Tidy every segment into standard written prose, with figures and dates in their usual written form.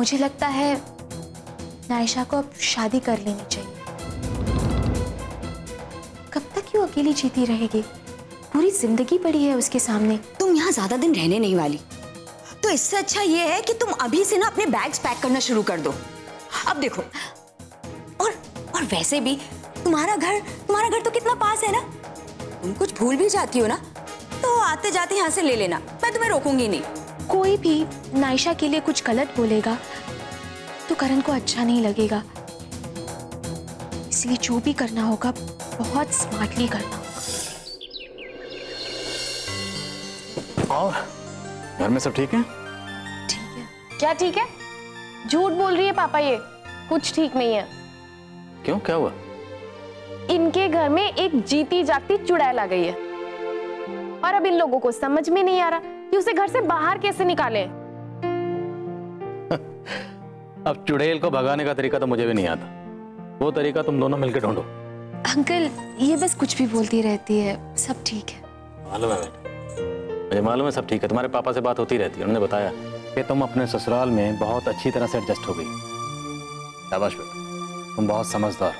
मुझे लगता है नायशा को अब शादी कर लेनी चाहिए। कब तक क्यों अकेली जीती रहेगी? पूरी जिंदगी पड़ी है उसके सामने। तुम यहाँ ज्यादा दिन रहने नहीं वाली, तो इससे अच्छा ये है कि तुम अभी से ना अपने बैग्स पैक करना शुरू कर दो। अब देखो, और वैसे भी तुम्हारा घर तो कितना पास है ना। तुम कुछ भूल भी जाती हो ना तो आते जाते यहाँ से ले लेना, मैं तुम्हें रोकूंगी नहीं। कोई भी नायशा के लिए कुछ गलत बोलेगा तो करण को अच्छा नहीं लगेगा, इसलिए जो भी करना होगा बहुत स्मार्टली करना होगा। और घर में सब ठीक है? ठीक है। क्या ठीक है? झूठ बोल रही है पापा, ये कुछ ठीक नहीं है। क्यों, क्या हुआ? इनके घर में एक जीती जागती चुड़ैल आ गई है और अब इन लोगों को समझ में नहीं आ रहा कि उसे घर से बाहर कैसे निकाले। अब चुड़ैल को भगाने का तरीका तो मुझे भी नहीं आता, वो तरीका तुम दोनों मिलकर ढूंढो। अंकल ये बस कुछ भी बोलती रहती है, सब ठीक है। मालूम है बेटा, मुझे मालूम है सब ठीक है। तुम्हारे पापा से बात होती रहती है, उन्होंने बताया कि तुम अपने ससुराल में बहुत अच्छी तरह से एडजस्ट हो गई। शाबाश बेटा, तुम बहुत समझदार हो।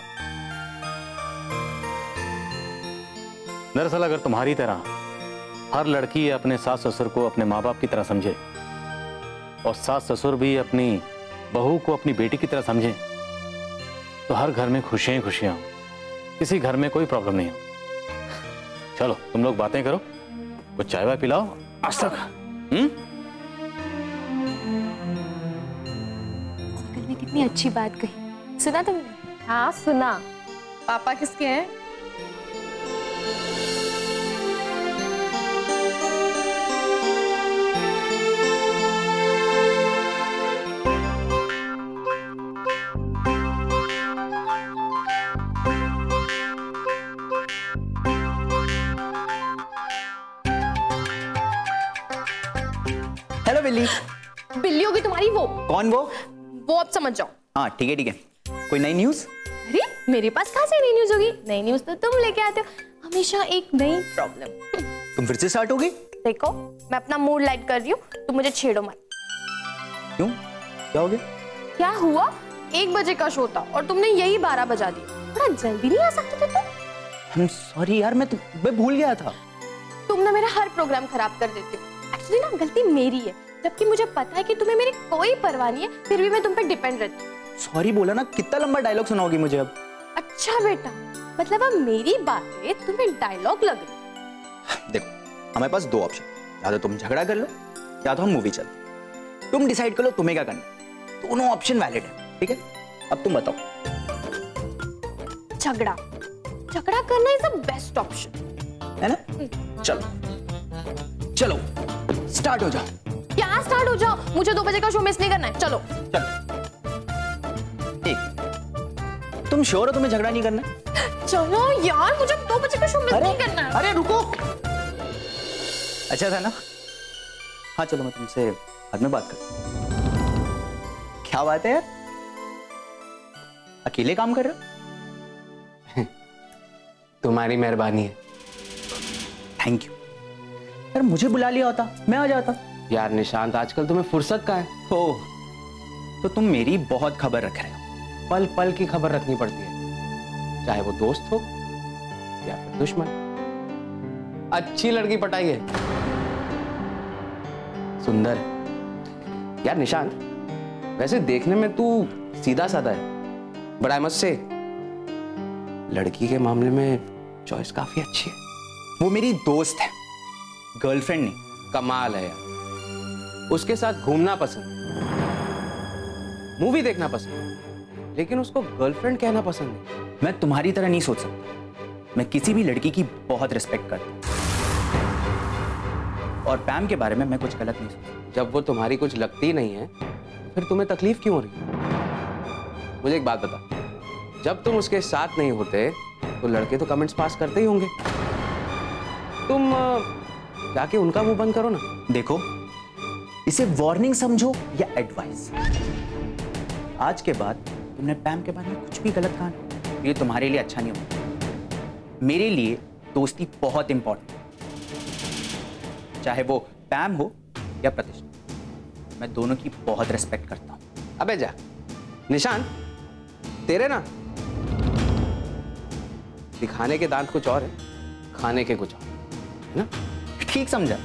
दरअसल अगर तुम्हारी तरह हर लड़की अपने सास ससुर को अपने माँ बाप की तरह समझे और सास ससुर भी अपनी बहू को अपनी बेटी की तरह समझे तो हर घर में खुशियां ही खुशियां हो, किसी घर में कोई प्रॉब्लम नहीं हो। चलो तुम लोग बातें करो, कुछ चाय वाय पिलाओ आज तक। अंकल ने कितनी अच्छी बात कही, सुना तुमने? हाँ सुना। पापा किसके हैं? हेलो बिल्ली। बिल्ली होगी तुम्हारी वो। कौन वो? वो अब समझ जाओ। हाँ ठीक है ठीक है। कोई नई न्यूज? अरे मेरे पास कहाँ से नई न्यूज होगी? नई न्यूज तो तुम लेके आते हो, हमेशा एक नई प्रॉब्लम। तुम फिर से स्टार्ट हो गई? देखो मैं अपना मूड लाइट कर रही हूँ, तुम मुझे छेड़ो मत। क्यों, क्या हो गया? क्या हुआ? 1 बजे का शो था और तुमने यही 12 बजा दिया। थोड़ा जल्दी नहीं आ सकते थे तुम? सॉरी यार, मैं भूल गया था। तुम ना मेरा हर प्रोग्राम खराब कर देते हो। एक्चुअली ना गलती मेरी है, जबकि मुझे पता है कि तुम्हें मेरी कोई परवाह नहीं है, फिर भी मैं तुम पे डिपेंड रहती हूँ। सॉरी बोला ना, कितना लंबा डायलॉग सुनाओगी मुझे अब? अच्छा बेटा, मतलब अब मेरी बातें तुम्हें डायलॉग लग रही। देखो हमारे पास 2 ऑप्शन, या तो तुम झगड़ा कर लो या तो हम मूवी चलते। तुम डिसाइड कर लो तुम्हें क्या करना, दोनों ऑप्शन वैलिड है, ठीक है? अब तुम बताओ। झगड़ा करना इज द बेस्ट ऑप्शन है ना? चलो स्टार्ट हो जाओ। क्या स्टार्ट हो जाओ? मुझे 2 बजे का शो मिस नहीं करना है। चलो एक, तुम श्योर हो तुम्हें झगड़ा नहीं करना? चलो यार, मुझे 2 बजे का शो मिस नहीं करना है। अरे रुको, अच्छा था ना? हाँ चलो मैं तुमसे बाद में बात करता। क्या बात है यार, अकेले काम कर रहे हो? तुम्हारी मेहरबानी है। थैंक यू यार, मुझे बुला लिया होता मैं आ जाता। यार निशांत, आजकल तुम्हें फुर्सत कहाँ है? ओह, तो तुम मेरी बहुत खबर रख रहे हो। पल पल की खबर रखनी पड़ती है, चाहे वो दोस्त हो या फिर दुश्मन। अच्छी लड़की पटाई है, सुंदर है। यार निशांत, वैसे देखने में तू सीधा साधा है, बट आई मस्ट से लड़की के मामले में चॉइस काफी अच्छी है। वो मेरी दोस्त है, गर्लफ्रेंड नहीं। कमाल है यार, उसके साथ घूमना पसंद, मूवी देखना पसंद, लेकिन उसको गर्लफ्रेंड कहना पसंद नहीं। मैं तुम्हारी तरह नहीं सोच सकता, मैं किसी भी लड़की की बहुत रिस्पेक्ट करता हूं, और पैम के बारे में मैं कुछ गलत नहीं सोचता। जब वो तुम्हारी कुछ लगती नहीं है तो फिर तुम्हें तकलीफ क्यों हो रही है? मुझे एक बात बता, जब तुम उसके साथ नहीं होते तो लड़के तो कमेंट्स पास करते ही होंगे, तुम जाके उनका मुंह बंद करो ना। देखो, इसे वार्निंग समझो या एडवाइस, आज के बाद तुमने पैम के बारे में कुछ भी गलत कहा, ये तुम्हारे लिए अच्छा नहीं होगा। मेरे लिए दोस्ती बहुत इंपॉर्टेंट है, चाहे वो पैम हो या प्रतिष्ठा, मैं दोनों की बहुत रिस्पेक्ट करता हूं। अबे जा। निशान, तेरे ना दिखाने के दांत कुछ और है, खाने के कुछ और है ना? ठीक समझा,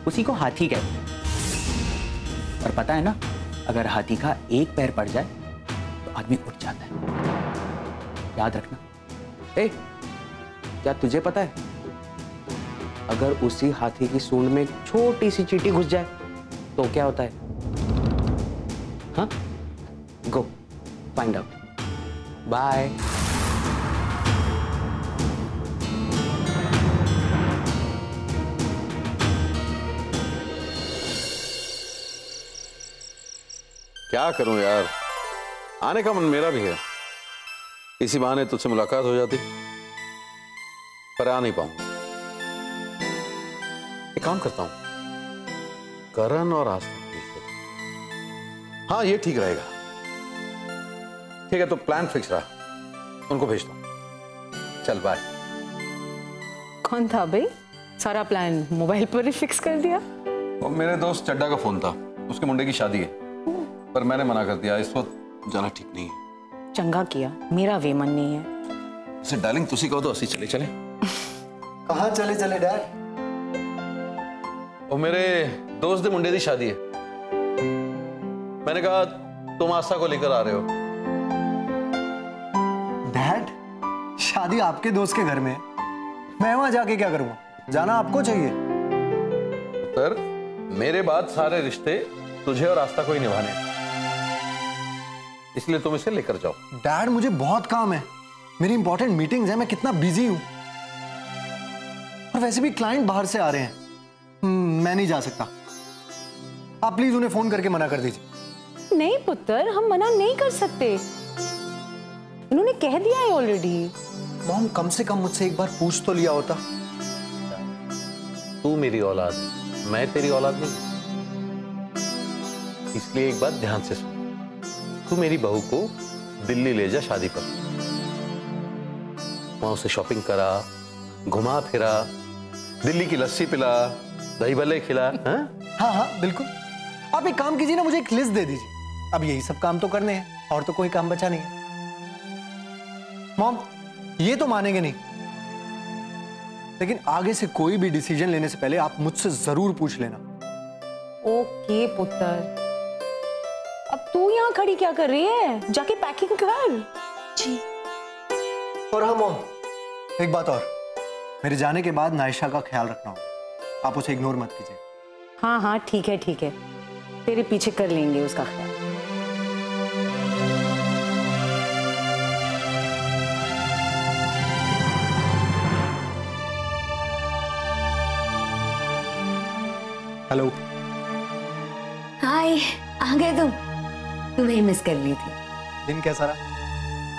उसी को हाथी कहते हैं। और पता है ना, अगर हाथी का एक पैर पड़ जाए तो आदमी उठ जाता है, याद रखना। ए, क्या तुझे पता है अगर उसी हाथी की सूंड में एक छोटी सी चींटी घुस जाए तो क्या होता है? हाँ, गो फाइंड आउट। बाय। क्या करूं यार, आने का मन मेरा भी है, इसी बहाने तुझसे मुलाकात हो जाती, पर आ नहीं पाऊंगा। एक काम करता हूं, करण और आस्था भेज देता हूं। हाँ, ये ठीक रहेगा। ठीक है, तो प्लान फिक्स रहा, उनको भेजता हूं। चल बाय। कौन था भाई? सारा प्लान मोबाइल पर ही फिक्स कर दिया? और मेरे दोस्त चड्डा का फोन था, उसके मुंडे की शादी है, पर मैंने मना कर दिया, इस वक्त जाना ठीक नहीं है। चंगा किया, मेरा वे मन नहीं है। इसे डार्लिंग तुसी कहो तो असी चले चले। कहाँ चले चले डैड? और मेरे दोस्त के मुंडे की शादी है, मैंने कहा तुम आस्था को लेकर आ रहे हो। डैड, शादी आपके दोस्त के घर में है, मैं वहां जाके क्या करूंगा? जाना आपको चाहिए। पर मेरे बाद सारे रिश्ते तुझे और आस्था को ही निभाने, इसलिए तुम इसे लेकर जाओ। डैड, मुझे बहुत काम है, मेरी इंपॉर्टेंट मीटिंग्स हैं, मैं कितना बिजी हूं। और वैसे भी क्लाइंट बाहर से आ रहे हैं, मैं नहीं जा सकता। आप प्लीज उन्हें फोन करके मना कर दीजिए। नहीं पुत्र, हम मना नहीं कर सकते, इन्होंने कह दिया है ऑलरेडी। मॉम, कम से कम मुझसे एक बार पूछ तो लिया होता। तू मेरी औलाद है, मैं तेरी औलाद नहीं, इसलिए एक बात ध्यान से सुन। तू मेरी बहू को दिल्ली ले जा शादी पर, वहां उसे शॉपिंग करा, घुमा फिरा, दिल्ली की लस्सी पिला, दही भल्ले खिला। हाँ हाँ बिल्कुल। आप एक काम कीजिए ना, मुझे एक लिस्ट दे दीजिए, अब यही सब काम तो करने हैं, और तो कोई काम बचा नहीं है। मॉम, ये तो मानेंगे नहीं, लेकिन आगे से कोई भी डिसीजन लेने से पहले आप मुझसे जरूर पूछ लेना। ओके पुत्र, अब तू यहाँ खड़ी क्या कर रही है? जाके पैकिंग कर। जी। और हाँ मॉम, एक बात और, मेरे जाने के बाद नायशा का ख्याल रखना होगा, आप उसे इग्नोर मत कीजिए। हाँ हाँ ठीक है, तेरे पीछे कर लेंगे उसका ख्याल। हेलो। हाय, आ गए तुम? तुम्हें मिस कर ली थी। दिन कैसा रहा?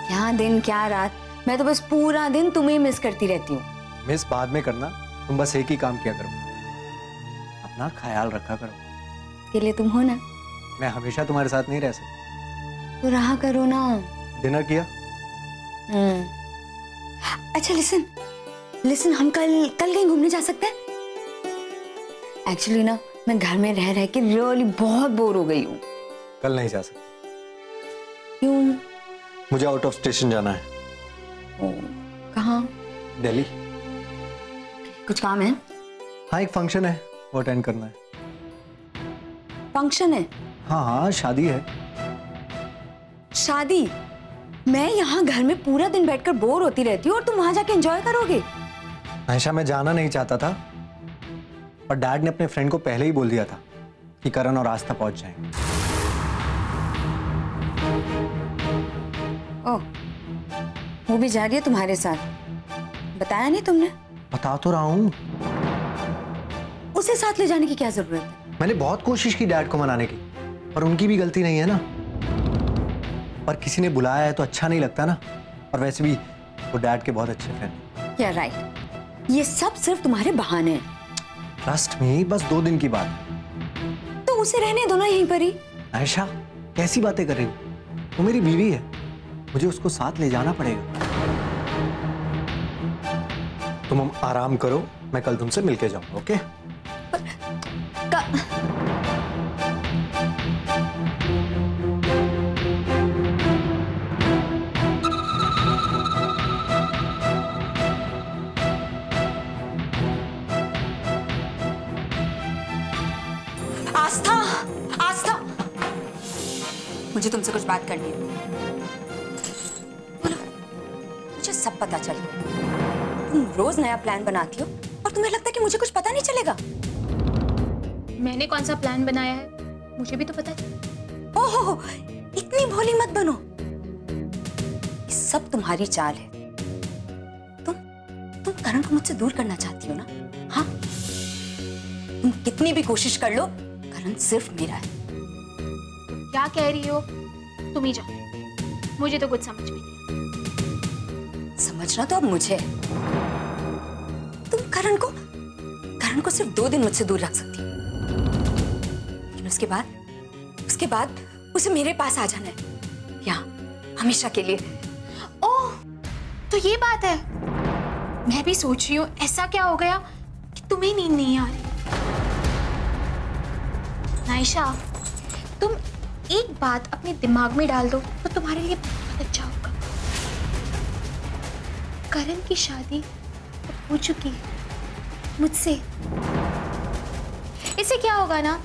क्या दिन क्या रात, मैं तो बस पूरा दिन तुम्हें मिस करती रहती हूँ। मिस बाद में करना, तुम बस एक ही काम किया करो, अपना ख्याल रखा करो। के लिए तुम हो ना। मैं हमेशा तुम्हारे साथ नहीं रह सकता, तो रहा करो ना। डिनर किया? अच्छा लिसन, हम कल कहीं घूमने जा सकते हैं? एक्चुअली ना, मैं घर में रह रह के रियली बहुत बोर हो गई हूँ। कल नहीं जा सकते। क्यों? मुझे आउट ऑफ स्टेशन जाना है। कहाँ? दिल्ली। कुछ काम है? हाँ, एक फंक्शन है, वो अटेंड करना है। फंक्शन है? हाँ हाँ, शादी है। शादी? मैं यहाँ घर में पूरा दिन बैठकर बोर होती रहती हूँ और तुम वहां जाके एंजॉय करोगे? आयशा, मैं जाना नहीं चाहता था, पर डैड ने अपने फ्रेंड को पहले ही बोल दिया था कि करण और आस्था पहुंच जाएंगे। ओह, वो भी जा रही है तुम्हारे साथ? बताया नहीं तुमने? बता तो रहा हूँ। उसे साथ ले जाने की क्या जरूरत है? मैंने बहुत कोशिश की डैड को मनाने की, पर उनकी भी गलती नहीं है ना। पर किसी ने बुलाया है तो अच्छा नहीं लगता ना, और वैसे भी वो डैड के बहुत अच्छे फ्रेंड हैं। या राइट, ये सब सिर्फ तुम्हारे बहाने हैं। ट्रस्ट मी, बस 2 दिन की बात। तो उसे रहने दो ना यहीं पर ही। आयशा, कैसी बातें कर रही हो? वो मेरी बीवी है, मुझे उसको साथ ले जाना पड़ेगा। तुम आराम करो, मैं कल तुमसे मिलके जाऊंगा, ओके? आस्था, आस्था, मुझे तुमसे कुछ बात करनी है। बोलो। मुझे सब पता चल गया। तुम रोज नया प्लान बनाती हो और तुम्हें लगता है कि मुझे कुछ पता नहीं चलेगा। मैंने कौन सा प्लान बनाया है मुझे भी तो पता है। ओहो, इतनी भोली मत बनो। ये सब तुम्हारी चाल है। तुम करण को मुझसे दूर करना चाहती हो ना? हाँ, तुम कितनी भी कोशिश कर लो, करण सिर्फ मेरा है। क्या कह रही हो? तुम ही जानो, मुझे तो कुछ समझ में नहीं। समझना तो अब मुझे है। तुम करण को सिर्फ 2 दिन मुझसे दूर रख सकती हो, लेकिन उसके बाद उसे मेरे पास आ जाना है, यहाँ हमेशा के लिए। ओह, तो ये बात है। मैं भी सोच रही हूँ ऐसा क्या हो गया कि तुम्हें नींद नहीं आ रही। नायशा, तुम एक बात अपने दिमाग में डाल दो तो तुम्हारे लिए बहुत अच्छा होगा। करण की शादी हो चुकी है मुझसे। इससे क्या होगा ना,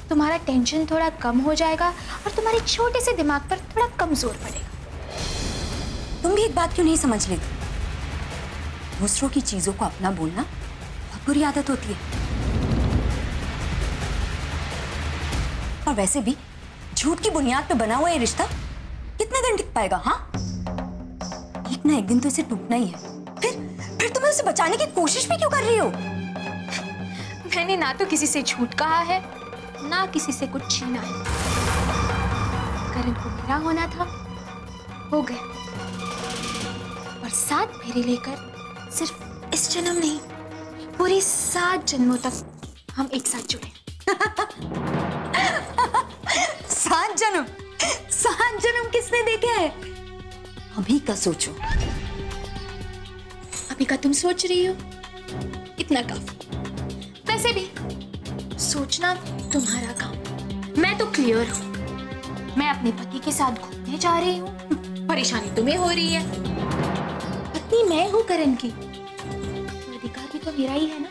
तुम्हारा टेंशन थोड़ा कम हो जाएगा और तुम्हारे छोटे से दिमाग पर थोड़ा कम जोर पड़ेगा। तुम भी एक बात क्यों नहीं समझ लेती? दूसरों की चीजों को अपना बोलना बहुत बुरी आदत होती है। और वैसे भी झूठ की बुनियाद पे बना हुआ ये रिश्ता कितने दिन टिक पाएगा? हाँ, एक ना एक दिन तो इसे टूटना ही है। फिर तुम उसे बचाने की कोशिश भी क्यों कर रही हो? मैंने ना तो किसी से झूठ कहा है, ना किसी से कुछ छीना है। करण को मेरा होना था, हो गया। और 7 फेरे लेकर सिर्फ इस जन्म नहीं, पूरी 7 जन्मों तक हम एक साथ जुड़े। 7 जन्म किसने देखे हैं? अभी का सोचो। अभी का तुम सोच रही हो, इतना काफी। वैसे भी सोचना तुम्हारा काम। मैं तो क्लियर हूं। मैं अपने पति के साथ घूमने जा रही हूँ, परेशानी तुम्हें हो रही है। पत्नी मैं हूं करण की, तो अधिकार भी तो मेरा ही है ना।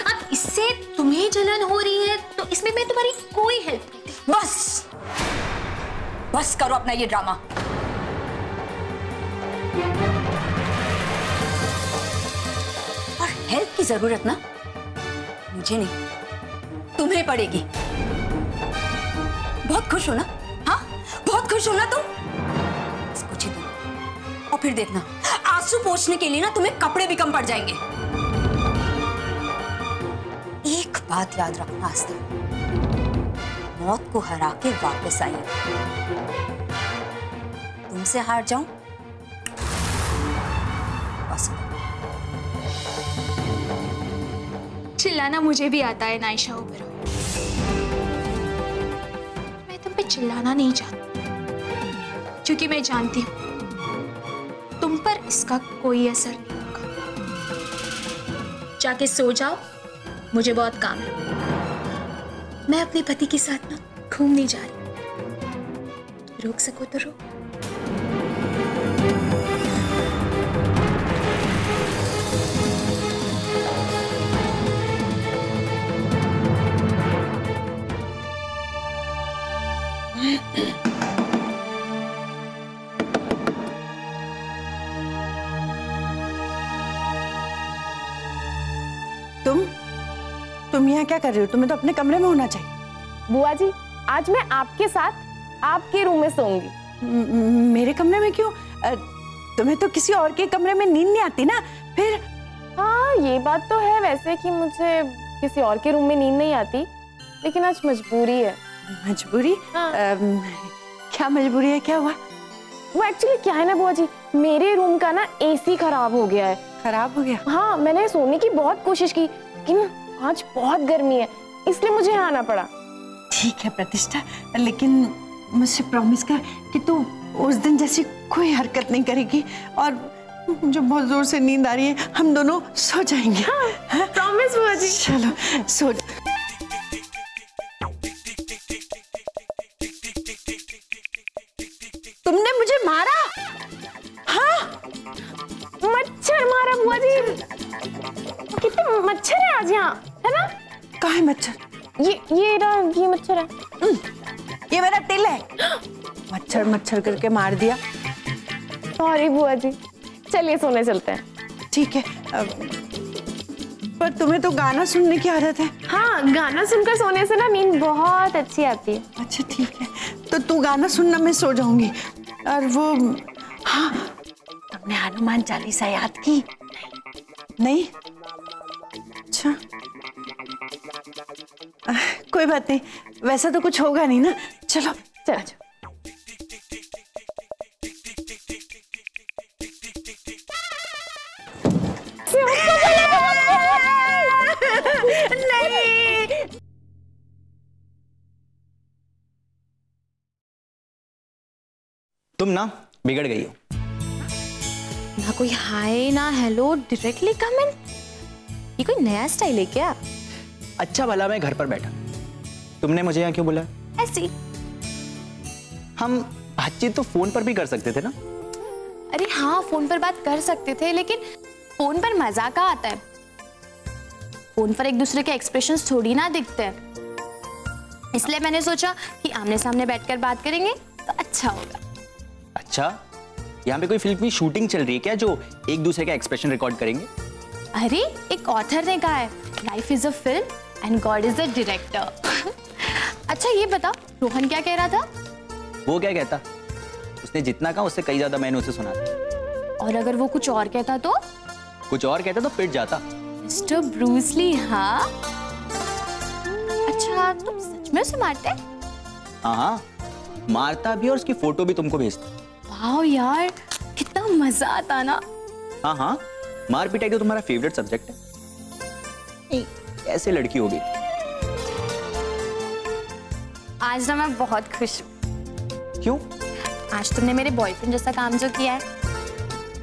अब इससे तुम्हें जलन हो रही है तो इसमें मैं तुम्हारी कोई हेल्प नहीं दे। बस करो अपना ये ड्रामा। और हेल्प की जरूरत ना मुझे नहीं, तुम्हें पड़ेगी। बहुत खुश हो ना? हाँ, बहुत खुश हो ना तुम? कुछ ही दिन और फिर देखना, आंसू पोंछने के लिए ना तुम्हें कपड़े भी कम पड़ जाएंगे। एक बात याद रखना आस्था, मौत को हरा के वापस आई। तुमसे हार जाऊं बस। चिल्लाना मुझे भी आता है नायशा ओबेरॉय। मैं तुम पे चिल्लाना नहीं चाहती, क्योंकि मैं जानती हूं तुम पर इसका कोई असर नहीं होगा। जाके सो जाओ, मुझे बहुत काम है। मैं अपने पति के साथ ना घूमने जा रही हूं। रोक सको तो रोक। तुम यहाँ क्या कर रही हो? तुम्हें तो अपने कमरे में होना चाहिए। बुआ जी, आज मैं आपके साथ आपके रूम में सोऊंगी। मेरे कमरे में क्यों? तुम्हें तो किसी और के कमरे में नींद नहीं आती ना फिर? हाँ, ये बात तो है वैसे कि मुझे किसी और के रूम में नींद नहीं आती, लेकिन आज मजबूरी है। मजबूरी? हाँ। क्या मजबूरी है? क्या हुआ? वो एक्चुअली क्या है ना बुआ जी, मेरे रूम का ना एसी खराब हो गया है। खराब हो गया? हाँ, मैंने सोने की बहुत कोशिश की, लेकिन आज बहुत गर्मी है, इसलिए मुझे यहाँ आना पड़ा। ठीक है प्रतिष्ठा, लेकिन मुझसे प्रॉमिस कर कि तू उस दिन जैसी कोई हरकत नहीं करेगी। और मुझे बहुत जोर से नींद आ रही है, हम दोनों सो जाएंगे। हाँ, प्रॉमिस बुआ जी। चलो सो। तुमने मुझे मारा? हाँ, मच्छर मारा बुआ जी। कितने मच्छर है आज यहाँ, है ना? कहाँ है मच्छर? ये मच्छर है। ये मेरा तिल है। मच्छर मच्छर करके मार दिया। सॉरी बुआ जी, चलिए सोने चलते हैं। ठीक है, पर तुम्हें तो गाना सुनने की आदत है। हाँ, गाना सुनकर सोने से ना नींद बहुत अच्छी आती है। अच्छा ठीक है, तो तू गाना सुनना, मैं सो जाऊंगी। और वो, हाँ, तुमने हनुमान चालीसा याद की? नहीं? अच्छा, कोई बात नहीं, वैसा तो कुछ होगा नहीं ना। चलो चलो। नहीं, तुम ना बिगड़ गई हो। ना कोई हाय ना हेलो, डायरेक्टली कम इन। ये कोई नया स्टाइल है क्या? अच्छा भला मैं घर पर बैठा, तुमने मुझे यहाँ क्यों बुलाया? ऐसी। हम बातचीत तो फोन पर भी कर सकते थे ना। अरे हाँ, फोन पर बात कर सकते थे, लेकिन फोन पर मजा का आता है। फोन पर एक दूसरे के एक्सप्रेशंस थोड़ी ना दिखते हैं, इसलिए मैंने सोचा कि आमने सामने बैठकर बात करेंगे तो अच्छा होगा। अच्छा, यहाँ पे कोई फिल्म की शूटिंग चल रही है क्या जो एक दूसरे का एक्सप्रेशन रिकॉर्ड करेंगे? अरे एक ऑथर ने कहा है, life is a film and God is a director. अच्छा ये बता, रोहन क्या कह रहा था? वो क्या कहता? उसने जितना कहा उससे कई ज्यादा मैंने उसे सुना था। और अगर वो कुछ और कहता तो? कुछ और कहता तो पिट जाता। मिस्टर ब्रूस ली, हाँ? अच्छा, तुम सच में उसे मारते? हाँ, मारता भी और उसकी फोटो भी तुमको भेजता। वाह यार, कितना मजा आता ना। हाँ, मार पिटाई तो तुम्हारा फेवरेट सब्जेक्ट है। ऐसे लड़की हो गई। आज ना मैं बहुत खुश हूँ। क्यों? आज तुमने मेरे बॉयफ्रेंड जैसा काम जो किया है।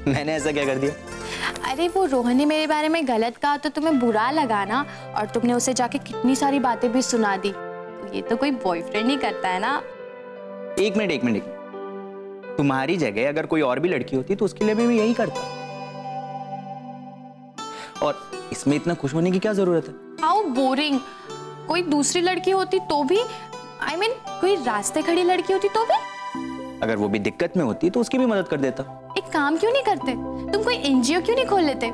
मैंने ऐसा क्या कर दिया? अरे वो रोहन ने मेरे बारे में गलत कहा तो तुम्हें बुरा लगा ना, और तुमने उसे जाके कितनी सारी बातें भी सुना दी। तो ये तो कोई बॉयफ्रेंड ही करता है ना। एक मिनट। तुम्हारी जगह अगर कोई और भी लड़की होती तो उसके लिए भी यही करता। और इसमें इतना खुश होने की क्या जरूरत है? How boring. कोई दूसरी लड़की होती तो भी, I mean, कोई रास्ते खड़ी लड़की होती तो भी। अगर वो भी दिक्कत में होती तो उसकी भी मदद कर देता। एक काम क्यों नहीं करते? तुम कोई एनजीओ क्यों नहीं खोल लेते?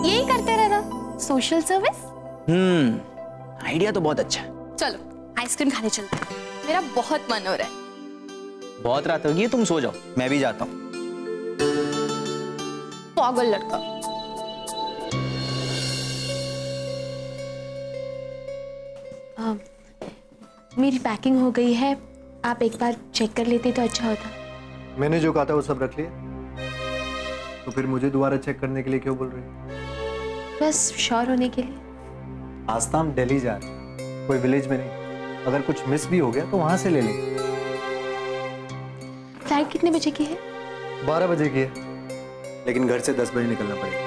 यही करते रहना, सोशल सर्विस। आइडिया तो बहुत अच्छा है। चलो आइसक्रीम खाने चलते हैं, मेरा बहुत मन हो रहा है। बहुत रात होगी, तुम सो जाओ, मैं भी जाता हूँ। पागल लड़का। मेरी पैकिंग हो गई है, आप एक बार चेक कर लेते तो अच्छा होता। मैंने जो कहा था वो सब रख लिया, तो फिर मुझे दोबारा चेक करने के लिए क्यों बोल रही है? बस श्योर होने के लिए। आज तो हम दिल्ली जा रहे हैं, कोई विलेज में नहीं। अगर कुछ मिस भी हो गया तो वहां से ले लेंगे। फ्लाइट कितने बजे की है? 12 बजे की है, लेकिन घर से 10 बजे निकलना पड़ेगा।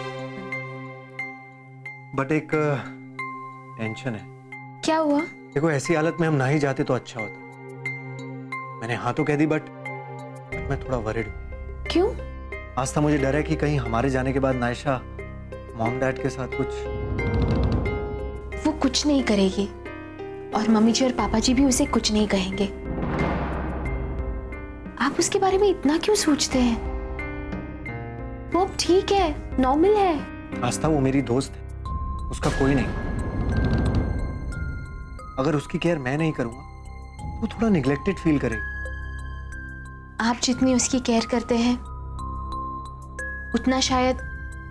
बट एक टेंशन है। क्या हुआ? देखो, ऐसी हालत में हम ना ही जाते तो अच्छा होता। मैंने हाँ तो कह दी, बट मैं थोड़ा वरिड हूँ। क्यों? आस्था, मुझे डर है कि कहीं हमारे जाने के बाद नायशा मॉम डैड के साथ कुछ। वो कुछ नहीं करेगी, और मम्मी जी और पापा जी भी उसे कुछ नहीं कहेंगे। आप उसके बारे में इतना क्यों सोचते हैं? वो अब ठीक है, नॉर्मल है। आस्था, वो मेरी दोस्त है, उसका कोई नहीं। अगर उसकी केयर मैं नहीं करूंगा तो थोड़ा निग्लेक्टेड फील करेगी। आप जितनी उसकी केयर करते हैं उतना शायद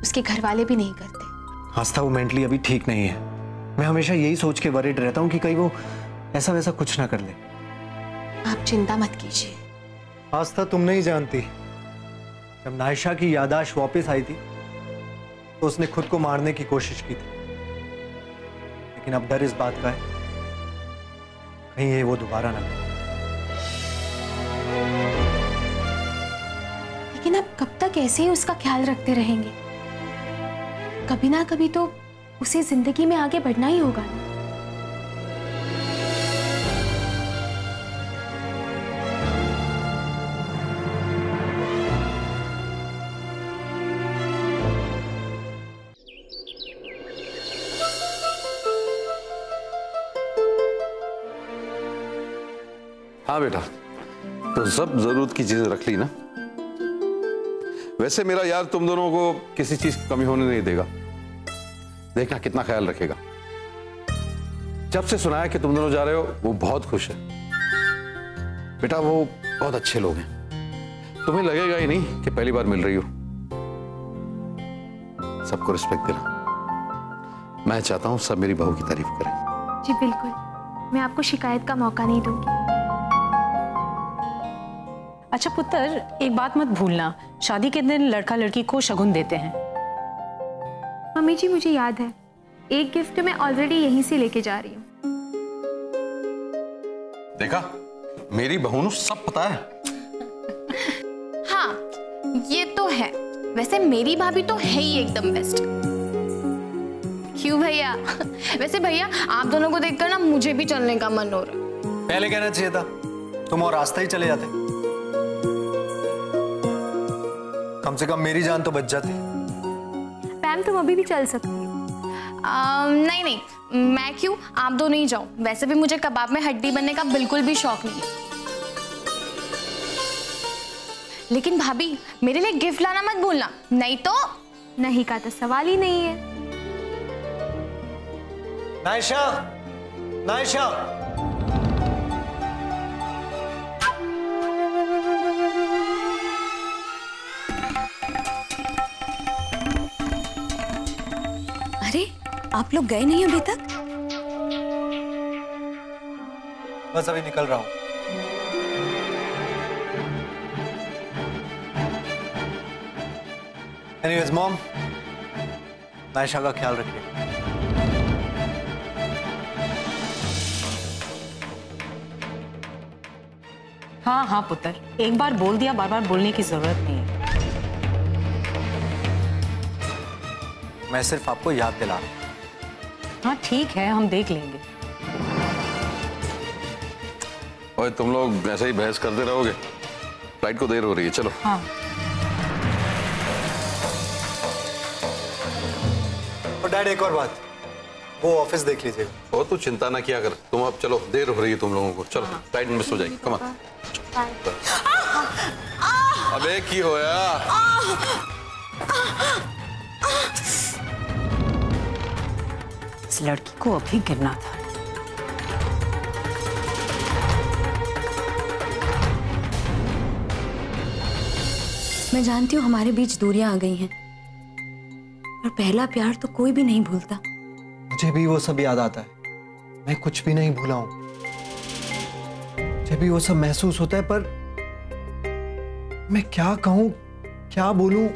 उसके घर वाले भी नहीं करते। आस्था, वो मेंटली अभी ठीक नहीं है। मैं हमेशा यही सोच के वरीड रहता हूँ कि कहीं वो ऐसा वैसा कुछ ना कर ले। आप चिंता मत कीजिए। आस्था, तुम नहीं जानती, जब नायशा की याददाश्त वापस आई थी तो उसने खुद को मारने की कोशिश की थी, लेकिन अब डर इस बात का है कहीं ये वो दोबारा ना करे। लेकिन अब कब तक ऐसे ही उसका ख्याल रखते रहेंगे? कभी ना कभी तो उसे जिंदगी में आगे बढ़ना ही होगा ना। हाँ बेटा, तो सब जरूरत की चीजें रख ली ना? वैसे मेरा यार तुम दोनों को किसी चीज की कमी होने नहीं देगा। देखना कितना ख्याल रखेगा। जब से सुना है कि तुम दोनों जा रहे हो वो बहुत खुश है। बेटा वो बहुत अच्छे लोग हैं, तुम्हें लगेगा ही नहीं कि पहली बार मिल रही हो। सबको रिस्पेक्ट देना। मैं चाहता हूं सब मेरी बहू की तारीफ करें। जी बिल्कुल, मैं आपको शिकायत का मौका नहीं दूंगी। अच्छा पुत्र, एक बात मत भूलना, शादी के दिन लड़का लड़की को शगुन देते हैं। मम्मी जी मुझे याद है, एक गिफ्ट मैं ऑलरेडी यहीं से लेके जा रही हूँ। देखा, मेरी बहू को सब पता है। हाँ ये तो है। वैसे मेरी भाभी तो है ही एकदम बेस्ट। क्यों भैया? वैसे भैया आप दोनों को देखकर ना मुझे भी चलने का मन हो रहा है। पहले कहना चाहिए था, तुम और रास्ता ही चले जाते। कम से कम मेरी जान तो बच जाती। पैम तुम अभी भी चल सकती हो। नहीं नहीं, मैं क्यों, आप दोनों ही जाओ। वैसे भी मुझे कबाब में हड्डी बनने का बिल्कुल भी शौक नहीं है। लेकिन भाभी मेरे लिए गिफ्ट लाना मत भूलना, नहीं तो नहीं का तो सवाल ही नहीं है। नायशा, नायशा, अरे आप लोग गए नहीं अभी तक? बस अभी निकल रहा हूं। एनीवेज मॉम, नायशा का ख्याल रखिए। हाँ हाँ पुत्र, एक बार बोल दिया, बार बार बोलने की जरूरत नहीं है। मैं सिर्फ आपको याद दिला रहा हूं। हाँ ठीक है, हम देख लेंगे। ओए तुम लोग ऐसे ही बहस करते रहोगे? फ्लाइट को देर हो रही है, चलो। हाँ। और डैड एक और बात, वो ऑफिस देख लीजिएगा। ओ तू चिंता ना किया कर, तुम अब चलो, देर हो रही है तुम लोगों को। चलो फ्लाइट मिस हो जाएगी। Come on. अबे की होया? इस लड़की को अभी गिरना था। मैं जानती हूँ हमारे बीच दूरियां आ गई हैं, पर पहला प्यार तो कोई भी नहीं भूलता। मुझे भी वो सब याद आता है, मैं कुछ भी नहीं भूला हूं। मुझे भी वो सब महसूस होता है, पर मैं क्या कहूं, क्या बोलूं?